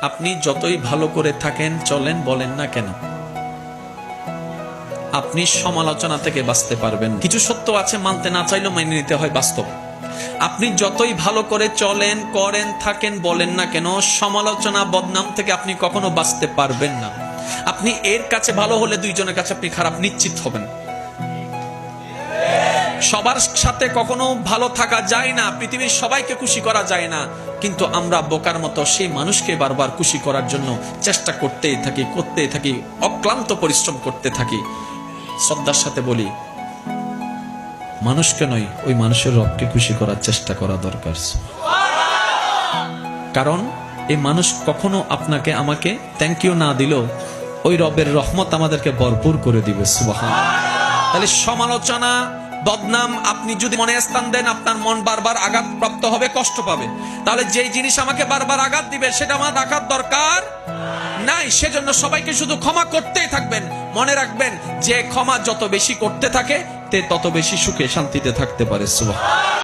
আপনি যতই ভালো করে থাকেন চলেন বলেন না কেন, আপনি সমালোচনা থেকে বাঁচতে পারবেন। কিছু সত্য আছে মানতে না চাইলেও মেনে নিতে হয়, বাস্তব। আপনি যতই ভালো করে চলেন, করেন, থাকেন, বলেন না কেন, সমালোচনা, বদনাম থেকে আপনি কখনো বাঁচতে পারবেন না। আপনি এর কাছে ভালো হলে দুইজনের কাছে আপনি খারাপ নিশ্চিত হবেন। সবার সাথে কখনো ভালো থাকা যায় না, পৃথিবীর সবাইকে খুশি করা যায় না, কিন্তু আমরা বোকার মতো সেই মানুষকে বারবার খুশি করার জন্য চেষ্টা করতেই থাকি, অক্লান্ত পরিশ্রম করতে থাকি। শ্রদ্ধার সাথে বলি, মানুষকে নয়, ওই মানুষের রবকে খুশি করার চেষ্টা করা দরকার। কারণ এই মানুষ কখনো আপনাকে আমাকে থ্যাংক ইউ না দিলেও ওই রবের রহমত আমাদেরকে ভরপুর করে দিবে। সুবহানাল্লাহ। তাহলে সমালোচনা, বদনাম আপনি যদি মনে স্থান দেন, আপনার মন বারবার আঘাত প্রাপ্ত হবে, কষ্ট পাবে। তাহলে যেই জিনিস আমাকে বারবার আঘাত দিবে সেটা আমার রাখার দরকার নাই। সেজন্য সবাইকে শুধু ক্ষমা করতেই থাকবেন। মনে রাখবেন, যে ক্ষমা যত বেশি করতে থাকে তে তত বেশি সুখে শান্তিতে থাকতে পারে। সুবহানাল্লাহ।